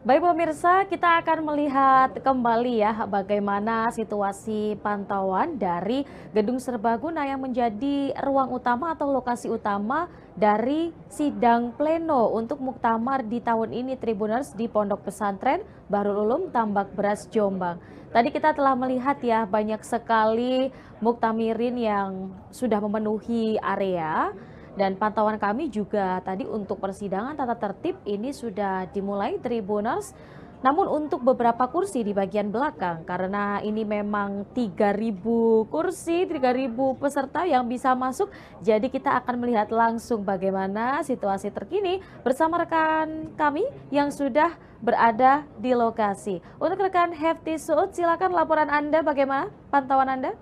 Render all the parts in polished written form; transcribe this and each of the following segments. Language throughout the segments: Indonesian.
Baik pemirsa, kita akan melihat kembali ya bagaimana situasi pantauan dari Gedung Serbaguna yang menjadi ruang utama atau lokasi utama dari sidang pleno untuk muktamar di tahun ini Tribuners di Pondok Pesantren Bahrul Ulum Tambak Beras Jombang. Tadi kita telah melihat ya banyak sekali muktamirin yang sudah memenuhi area. Dan pantauan kami juga tadi untuk persidangan tata tertib ini sudah dimulai Tribuners. Namun untuk beberapa kursi di bagian belakang karena ini memang 3.000 kursi, 3.000 peserta yang bisa masuk. Jadi kita akan melihat langsung bagaimana situasi terkini bersama rekan kami yang sudah berada di lokasi. Untuk rekan Hefti Suud, silakan laporan Anda bagaimana pantauan Anda?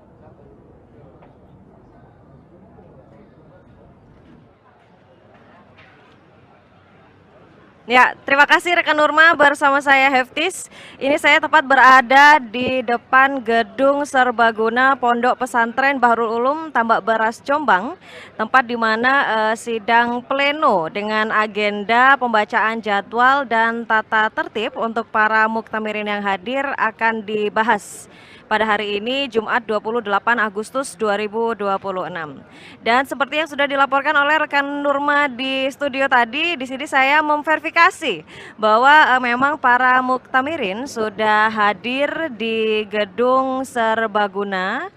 Ya, terima kasih rekan Nurma bersama saya Heftis. Ini saya tepat berada di depan Gedung Serbaguna Pondok Pesantren Bahrul Ulum Tambak Beras Jombang, tempat di mana sidang pleno dengan agenda pembacaan jadwal dan tata tertib untuk para muktamirin yang hadir akan dibahas pada hari ini Jumat 28 Agustus 2026. Dan seperti yang sudah dilaporkan oleh rekan Nurma di studio tadi, di sini saya memverifikasi bahwa memang para muktamirin sudah hadir di Gedung Serbaguna.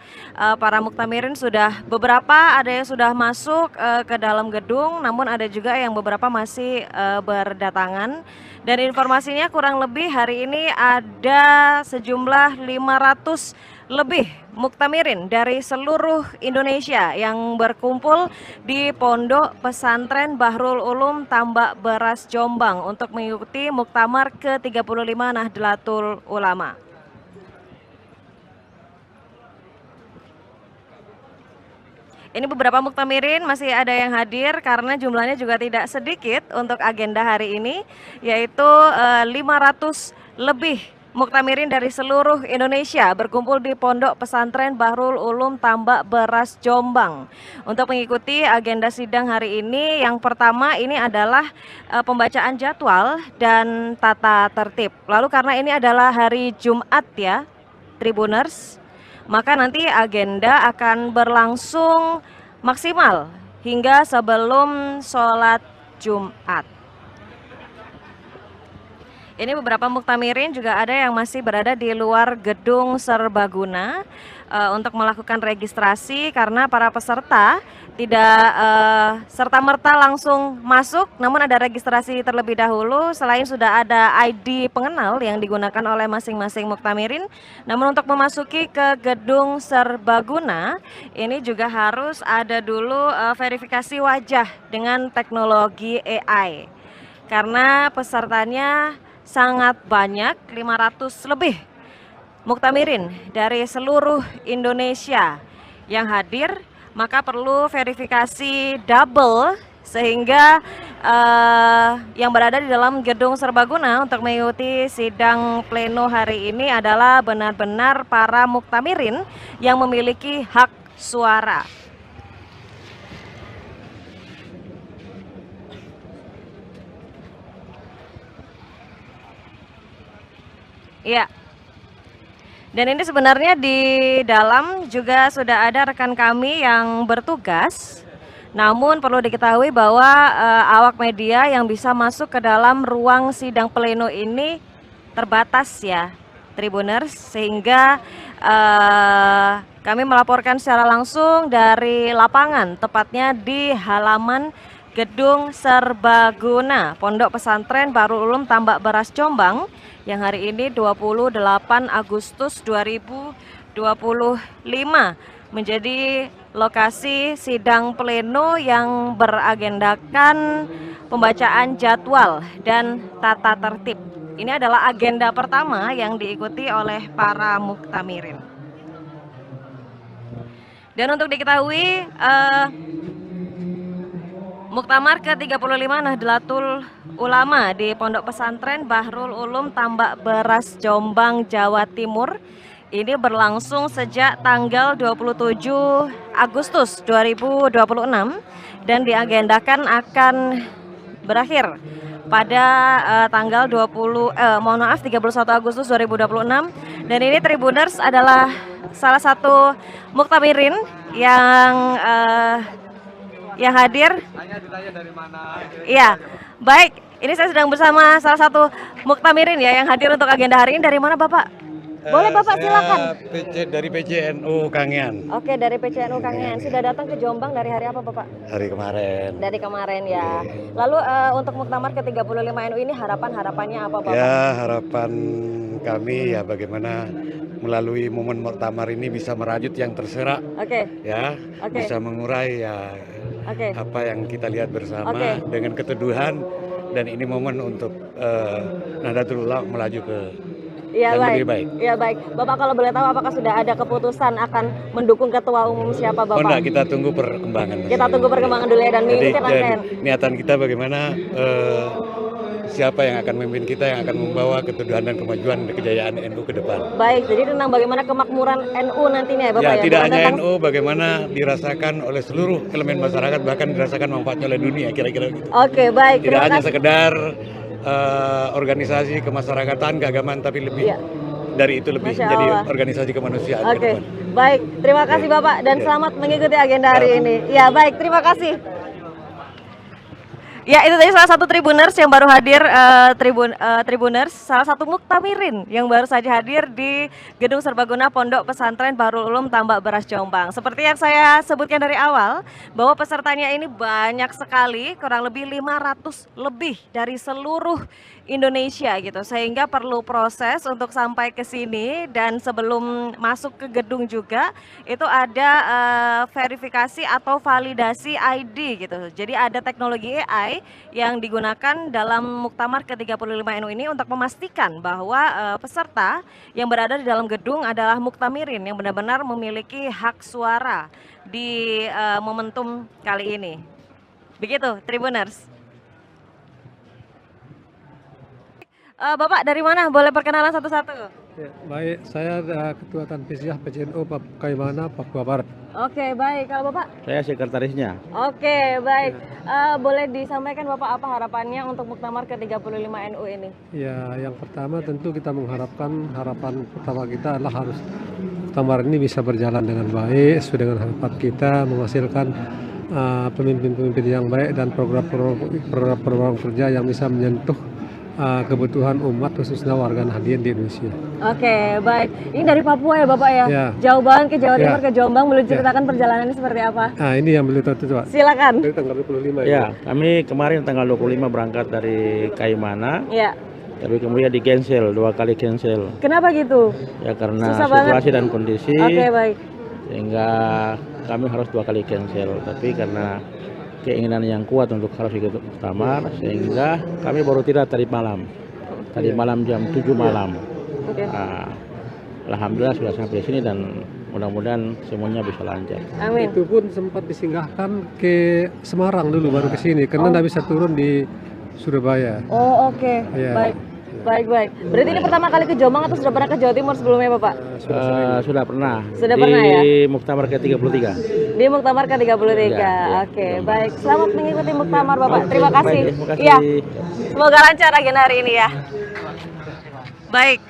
Para muktamirin sudah beberapa, ada yang sudah masuk ke dalam gedung, namun ada juga yang beberapa masih berdatangan. Dan informasinya kurang lebih hari ini ada sejumlah 500 lebih muktamirin dari seluruh Indonesia yang berkumpul di Pondok Pesantren Bahrul Ulum Tambak Beras Jombang untuk mengikuti muktamar ke-35 Nahdlatul Ulama. Ini beberapa muktamirin masih ada yang hadir karena jumlahnya juga tidak sedikit untuk agenda hari ini, yaitu 500 lebih muktamirin dari seluruh Indonesia berkumpul di Pondok Pesantren Bahrul Ulum Tambak Beras Jombang untuk mengikuti agenda sidang hari ini. Yang pertama ini adalah pembacaan jadwal dan tata tertib. Lalu karena ini adalah hari Jumat ya, Tribuners, maka nanti agenda akan berlangsung maksimal hingga sebelum sholat Jumat. Ini beberapa muktamirin juga ada yang masih berada di luar Gedung Serbaguna untuk melakukan registrasi karena para peserta tidak serta-merta langsung masuk, namun ada registrasi terlebih dahulu. Selain sudah ada ID pengenal yang digunakan oleh masing-masing muktamirin, namun untuk memasuki ke Gedung Serbaguna ini juga harus ada dulu verifikasi wajah dengan teknologi AI karena pesertanya sangat banyak, 500 lebih muktamirin dari seluruh Indonesia yang hadir, maka perlu verifikasi double sehingga yang berada di dalam Gedung Serbaguna untuk mengikuti sidang pleno hari ini adalah benar-benar para muktamirin yang memiliki hak suara. Iya. Dan ini sebenarnya di dalam juga sudah ada rekan kami yang bertugas. Namun perlu diketahui bahwa awak media yang bisa masuk ke dalam ruang sidang pleno ini terbatas ya, Tribuners, sehingga kami melaporkan secara langsung dari lapangan, tepatnya di halaman Gedung Serbaguna Pondok Pesantren Bahrul Ulum Tambak Beras Jombang yang hari ini 28 Agustus 2025 menjadi lokasi sidang pleno yang beragendakan pembacaan jadwal dan tata tertib. Ini adalah agenda pertama yang diikuti oleh para muktamirin. Dan untuk diketahui muktamar ke-35 Nahdlatul Ulama di Pondok Pesantren Bahrul Ulum Tambak Beras Jombang, Jawa Timur ini berlangsung sejak tanggal 27 Agustus 2026 dan diagendakan akan berakhir pada tanggal 31 Agustus 2026. Dan ini Tribuners adalah salah satu muktamirin yang hadir. Iya, baik. Ini saya sedang bersama salah satu muktamirin ya yang hadir untuk agenda hari ini. Dari mana Bapak? Boleh Bapak silakan. Dari PCNU Kangean. Oke, dari PCNU Kangean. Sudah datang ke Jombang dari hari apa Bapak? Hari kemarin. Dari kemarin ya. Lalu untuk Muktamar ke-35 NU ini harapannya apa Bapak? Ya, harapan kami ya bagaimana melalui momen Muktamar ini bisa merajut yang terserak. Oke. Ya, Oke. bisa mengurai ya apa yang kita lihat bersama dengan keteduhan, dan ini momen untuk Nahdlatul Ulama melaju ke yang lebih baik. Iya baik. Bapak kalau boleh tahu apakah sudah ada keputusan akan mendukung ketua umum siapa Bapak? Oh enggak, kita tunggu perkembangan. Kita tunggu perkembangan dulu ya dan mengikuti rangkaian. Niatan kita bagaimana siapa yang akan memimpin kita, yang akan membawa keteduhan dan kemajuan kejayaan NU ke depan. Baik, jadi tentang bagaimana kemakmuran NU nantinya ya Bapak ya? Ya, tidak hanya NU, bagaimana dirasakan oleh seluruh elemen masyarakat, bahkan dirasakan manfaatnya oleh dunia, kira-kira gitu. Oke, baik. Tidak hanya sekedar organisasi kemasyarakatan, keagamaan, tapi lebih dari itu, lebih jadi organisasi kemanusiaan. Oke, baik. Terima kasih Bapak dan selamat mengikuti agenda hari ini. Ya, baik. Terima kasih. Ya, itu tadi salah satu Tribuners yang baru hadir, Tribuners, salah satu muktamirin yang baru saja hadir di Gedung Serbaguna Pondok Pesantren Bahrul Ulum Tambak Beras Jombang. Seperti yang saya sebutkan dari awal, bahwa pesertanya ini banyak sekali, kurang lebih 500 lebih dari seluruh Indonesia gitu, sehingga perlu proses untuk sampai ke sini, dan sebelum masuk ke gedung juga itu ada verifikasi atau validasi ID gitu. Jadi ada teknologi AI yang digunakan dalam Muktamar ke-35 NU ini untuk memastikan bahwa peserta yang berada di dalam gedung adalah muktamirin yang benar-benar memiliki hak suara di momentum kali ini. Begitu, Tribuners. Bapak dari mana? Boleh perkenalan satu-satu? Ya, baik, saya Ketua Tanfisiyah PCNU Kaimana, Papua Barat. Oke, baik. Kalau Bapak? Saya sekretarisnya. Oke, baik. Boleh disampaikan Bapak apa harapannya untuk Muktamar ke-35 NU ini? Ya, yang pertama tentu kita mengharapkan, harapan pertama kita adalah harus Muktamar ini bisa berjalan dengan baik, sesuai dengan harapan kita, menghasilkan pemimpin-pemimpin yang baik dan program-program kerja yang bisa menyentuh kebutuhan umat khususnya warga Nahdien di Indonesia. Oke, baik. Ini dari Papua ya Bapak ya? Ya. Jauh banget ke Jawa Timur, ke Jombang. Boleh ceritakan perjalanannya seperti apa? Nah, ini yang beliau tahu Pak. Silakan. Dari tanggal 25 Ya, kami kemarin tanggal 25 berangkat dari Kaimana. Ya. Tapi kemudian di cancel, 2 kali cancel. Kenapa gitu? Ya karena Susah situasi banget. dan kondisi. Oke, baik. Sehingga kami harus 2 kali cancel. Tapi karena keinginan yang kuat untuk harus ikut Muktamar, sehingga kami baru tiba tadi malam. Tadi malam jam 7 malam. Oke. Alhamdulillah sudah sampai sini dan mudah-mudahan semuanya bisa lancar. Amin. Itu pun sempat disinggahkan ke Semarang dulu baru ke sini karena tidak bisa turun di Surabaya. Oh, oke. Ya. Baik. Baik. Berarti ini pertama kali ke Jombang atau sudah pernah ke Jawa Timur sebelumnya Bapak? Sudah pernah. Sudah di pernah ya? Muktamar ke-33. Di Muktamar ke-33. Ya. Oke, baik. Selamat mengikuti Muktamar Bapak. Terima kasih. Baik, terima kasih. Iya. Semoga lancar agenda hari ini ya. Baik.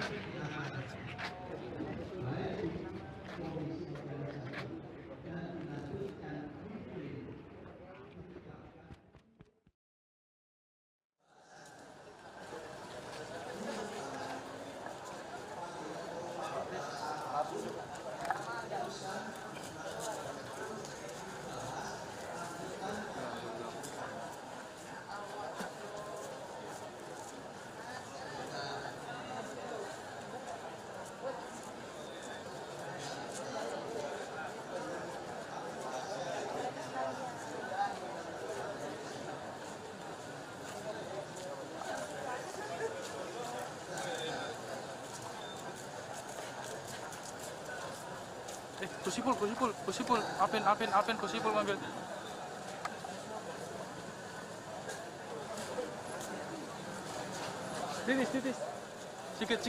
Kusipul, apin, kusipul ngambil. Titis. Sikit.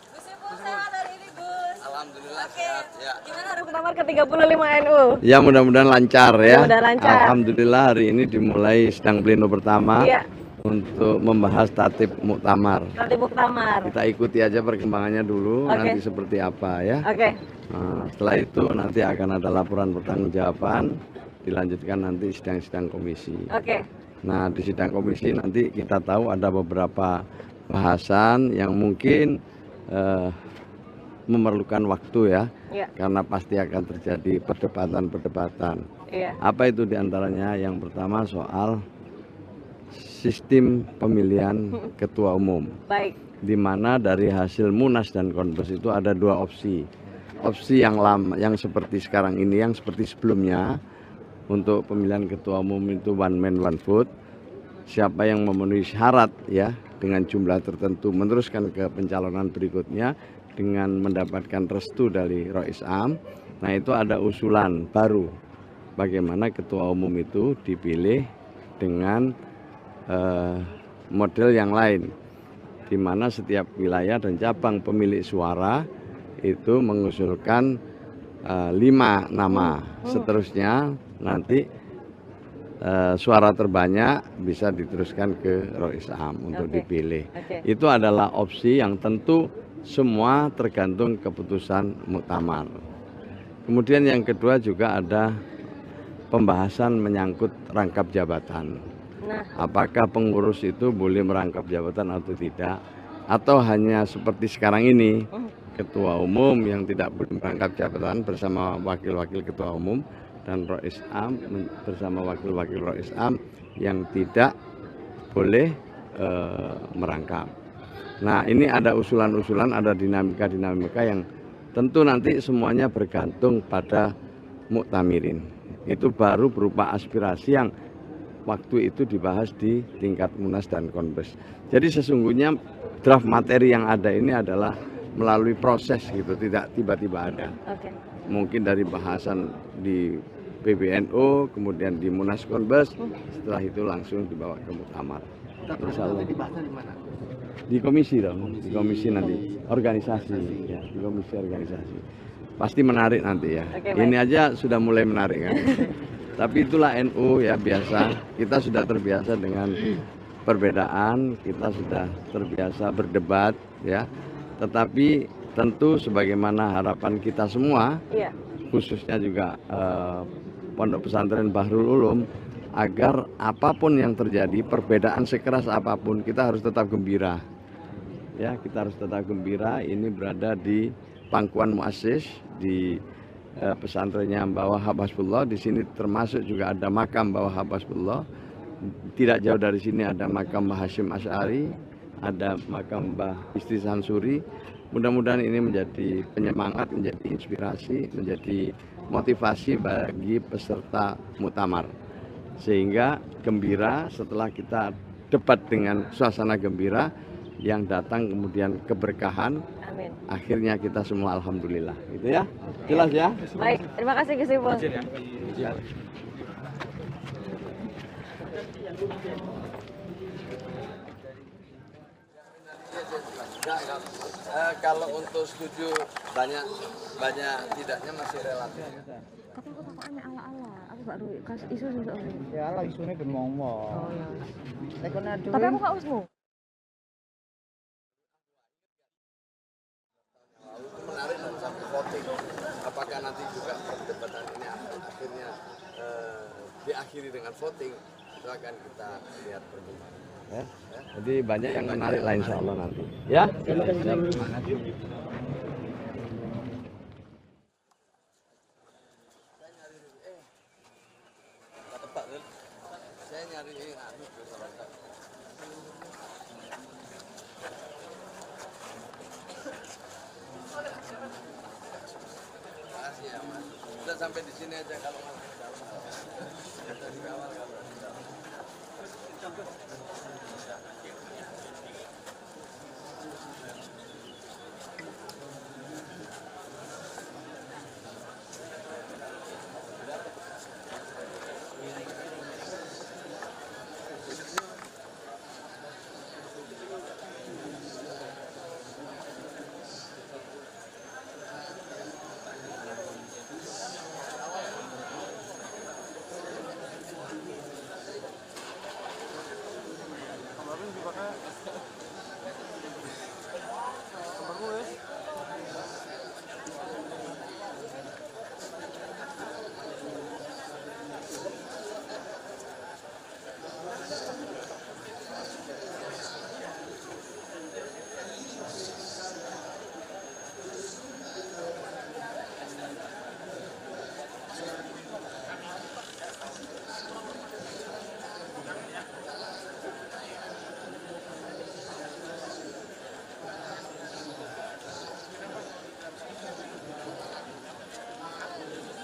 Gus Ipul sehat hari ini Gus. Alhamdulillah Gimana hari muktamar ke-35 NU? Ya mudah-mudahan lancar ya. Mudah-mudahan lancar. Alhamdulillah hari ini dimulai sidang pleno pertama Iya. untuk membahas tatib muktamar. Nanti muktamar. Kita ikuti aja perkembangannya dulu, Oke. nanti seperti apa ya. Oke. Nah, setelah itu nanti akan ada laporan pertanggungjawaban, dilanjutkan nanti sidang-sidang komisi. Oke. Nah di sidang komisi nanti kita tahu ada beberapa bahasan yang mungkin memerlukan waktu ya, Iya. karena pasti akan terjadi perdebatan-perdebatan. Iya. Apa itu diantaranya? Yang pertama soal sistem pemilihan ketua umum, Baik. di mana dari hasil Munas dan Konpes itu ada dua opsi. Opsi yang lama, yang seperti sekarang ini, yang seperti sebelumnya, untuk pemilihan ketua umum itu one man one vote. Siapa yang memenuhi syarat ya dengan jumlah tertentu meneruskan ke pencalonan berikutnya dengan mendapatkan restu dari Rois Am. Nah itu ada usulan baru bagaimana ketua umum itu dipilih dengan model yang lain, di mana setiap wilayah dan cabang pemilik suara itu mengusulkan 5 nama. Seterusnya nanti suara terbanyak bisa diteruskan ke Rois Am untuk dipilih. Itu adalah opsi yang tentu semua tergantung keputusan muktamar. Kemudian yang kedua juga ada pembahasan menyangkut rangkap jabatan. Apakah pengurus itu boleh merangkap jabatan atau tidak, atau hanya seperti sekarang ini ketua umum yang tidak boleh merangkap jabatan bersama wakil-wakil ketua umum dan Rois Am bersama wakil-wakil Rois Am yang tidak boleh merangkap. Nah ini ada usulan-usulan, ada dinamika-dinamika yang tentu nanti semuanya bergantung pada muktamirin. Itu baru berupa aspirasi yang waktu itu dibahas di tingkat Munas dan Konpes. Jadi sesungguhnya draft materi yang ada ini adalah melalui proses gitu, tidak tiba-tiba ada. Mungkin dari bahasan di PBNU, kemudian di Munas Konpes, setelah itu langsung dibawa ke muktamar. Insya Allah. Di komisi dong, di komisi nanti organisasi, ya, di komisi organisasi. Pasti menarik nanti ya. Ini aja sudah mulai menarik kan. Tapi itulah NU ya, biasa. Kita sudah terbiasa dengan perbedaan, kita sudah terbiasa berdebat ya. Tetapi tentu sebagaimana harapan kita semua, khususnya juga Pondok Pesantren Bahrul Ulum, agar apapun yang terjadi, perbedaan sekeras apapun, kita harus tetap gembira. Ya, kita harus tetap gembira. Ini berada di pangkuan muassis di pesantrennya Mbah Wahab Hasbullah. Di sini termasuk juga ada makam Mbah Wahab Hasbullah. Tidak jauh dari sini ada makam Mbah Hashim Asy'ari, ada makam Mbah Istri Sansuri. Mudah-mudahan ini menjadi penyemangat, menjadi inspirasi, menjadi motivasi bagi peserta muktamar. Sehingga gembira setelah kita debat dengan suasana gembira, yang datang kemudian keberkahan. Amin. Akhirnya kita semua alhamdulillah. Gitu ya. Jelas ya? Baik, terima kasih Gus Ipul. Ya. Kalau untuk setuju banyak tidaknya masih relatif. Tapi aku takutnya ala-ala, aku gak tahu kasih isu soalnya. Ya ala isunya ben ngomong. Oh iya. Tapi Tapi aku gak usmu. Itu menarik dan sampai voting. Apakah nanti juga perdebatan ini akhirnya diakhiri dengan voting? Itu akan kita lihat perkembangan. Ya? Jadi banyak yang menarik lah insya Allah nanti. Ya? Saya nyari makasih ya Mas. Sudah sampai di sini aja kalau mau ke dalam. Sudah dikawal kalau di dalam.